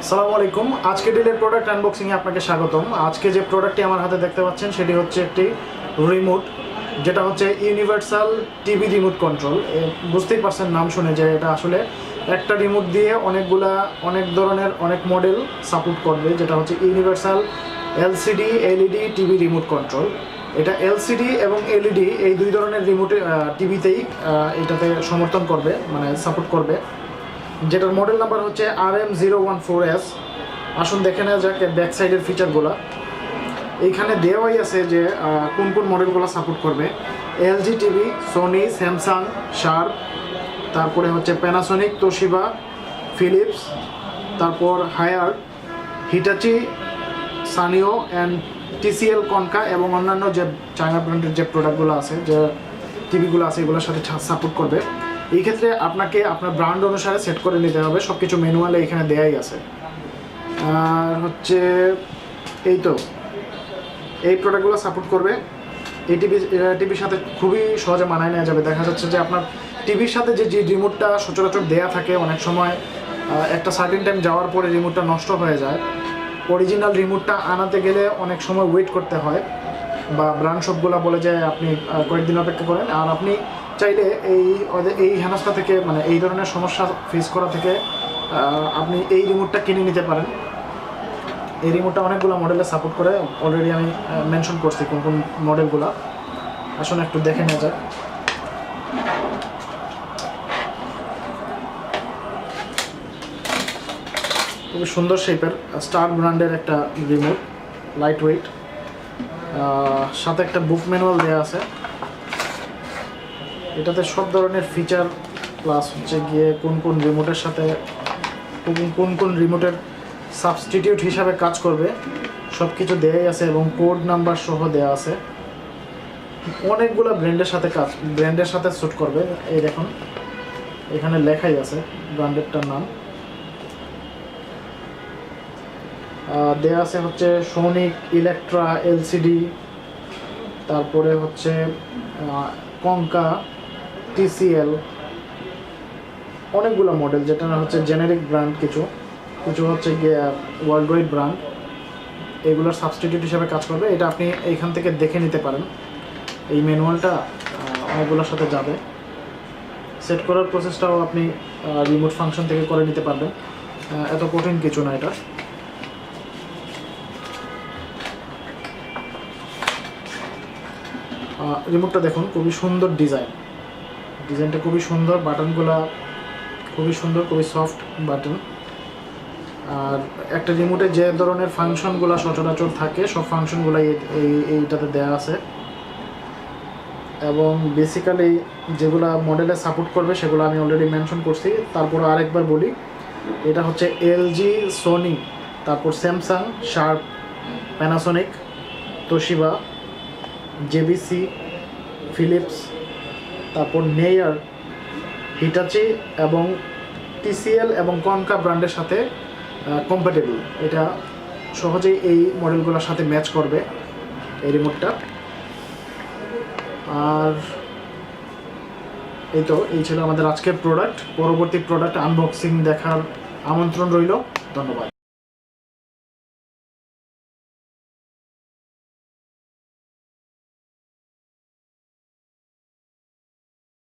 আসসালামু আলাইকুম। আজকে ডিলের প্রোডাক্ট আনবক্সিংয়ে আপনাকে স্বাগতম। আজকে যে প্রোডাক্টটি আমার হাতে দেখতে পাচ্ছেন সেটি হচ্ছে একটি রিমোট, যেটা হচ্ছে ইউনিভার্সাল টিভি রিমোট কন্ট্রোল। বুঝতেই পারছেন নাম শুনে যে এটা আসলে একটা রিমোট দিয়ে অনেক ধরনের অনেক মডেল সাপোর্ট করবে, যেটা হচ্ছে universal LCD LED TV remote control. এটা এলসিডি এবং এলইডি এই দুই ধরনের রিমোটে টিভিতেই এটাতে সমর্থন করবে, মানে সাপোর্ট করবে, যেটার মডেল নাম্বার হচ্ছে RM014S। আসুন দেখে নেওয়া যাক ব্যাক সাইডের ফিচারগুলো। এইখানে দেওয়াই আছে যে কোন কোন মডেলগুলো সাপোর্ট করবে। LG TV, Sony, Samsung, Sharp, তারপরে হচ্ছে প্যানাসোনিক, তোশিবা, ফিলিপস, তারপর Haier, Hitachi, Sanyo and TCL, Konka এবং অন্যান্য যে চায়না ব্র্যান্ডের যে প্রোডাক্টগুলো আছে, যে টিভিগুলো আছে, এগুলোর সাথে সাপোর্ট করবে। এই ক্ষেত্রে আপনাকে আপনার ব্র্যান্ড অনুসারে সেট করে নিতে হবে, সব কিছু ম্যানুয়ালে এখানে দেয়াই আছে। আর হচ্ছে এই প্রোডাক্টগুলো সাপোর্ট করবে। এই টিভির সাথে খুবই সহজে মানায় নেওয়া যাবে। দেখা যাচ্ছে যে আপনার টিভির সাথে যে রিমোটটা সচরাচর দেয়া থাকে, অনেক সময় একটা সার্টেন টাইম যাওয়ার পরে রিমোটটা নষ্ট হয়ে যায়। অরিজিনাল রিমোটটা আনাতে গেলে অনেক সময় ওয়েট করতে হয়, বা ব্র্যান্ড শপগুলো বলে যে আপনি কয়েকদিন অপেক্ষা করেন। আর আপনি চাইলে এই হেনস্থা থেকে, মানে এই ধরনের সমস্যা ফেস করা থেকে আপনি এই রিমোটটা কিনে নিতে পারেন। এই রিমোটটা অনেকগুলো মডেলে সাপোর্ট করে, অলরেডি আমি মেনশন করছি কোন কোন মডেলগুলো। আসুন একটু দেখে নেওয়া যাক। খুবই সুন্দর শেপের স্টার ব্র্যান্ডের একটা রিমোট, লাইট ওয়েট, সাথে একটা বুক ম্যানুয়াল দেওয়া আছে। এটাতে সব ধরনের ফিচার প্লাস হচ্ছে গিয়ে কোন কোন রিমোটের সাথে কোন কোন রিমোটের সাবস্টিটিউট হিসাবে কাজ করবে সব কিছু দেওয়াই আছে, এবং কোড নাম্বার সহ দেওয়া আছে। অনেকগুলো ব্র্যান্ডের সাথে স্যুট করবে। এই দেখুন এখানে লেখাই আছে ব্র্যান্ডেরটার নাম। দেওয়া আছে হচ্ছে সোনিক, ইলেকট্রা, এলসিডি, তারপরে হচ্ছে কনকা, টিসিএল, অনেকগুলো মডেল, যেটা হচ্ছে জেনেরিক ব্র্যান্ড, কিছু হচ্ছে গিয়ে ওয়ার্ল্ড ওয়াইড ব্র্যান্ড। এগুলোর সাবস্টিটিউট হিসাবে কাজ করবে। এটা আপনি এইখান থেকে দেখে নিতে পারেন। এই ম্যানুয়ালটা অনেকগুলোর সাথে যাবে। সেট করার প্রসেসটাও আপনি রিমোট ফাংশন থেকে করে নিতে পারবেন, এত কঠিন কিছু না এটা। রিমোটটা দেখুন, খুবই সুন্দর ডিজাইনটা খুবই সুন্দর, বাটনগুলো খুবই সুন্দর, খুবই সফট বাটন। আর একটা রিমোটে যে ধরনের ফাংশনগুলো সচরাচর থাকে সব ফাংশনগুলো এইটাতে দেওয়া আছে, এবং বেসিক্যালি যেগুলো মডেলে সাপোর্ট করবে সেগুলো আমি অলরেডি মেনশন করছি। তারপর আরেকবার বলি, এটা হচ্ছে এলজি, সোনি, তারপর স্যামসাং, শার্প, প্যানাসোনিক, তোশিবা, জেবিসি, ফিলিপস, তারপর নেয়ার, হিটাচি এবং টিসিএল এবং কনকা ব্র্যান্ডের সাথে কম্প্যাটেবল। এটা সহজেই এই মডেলগুলোর সাথে ম্যাচ করবে এই রিমোটটা। আর এই ছিল আমাদের আজকের প্রোডাক্ট। পরবর্তী প্রোডাক্ট আনবক্সিং দেখার আমন্ত্রণ রইল। ধন্যবাদ।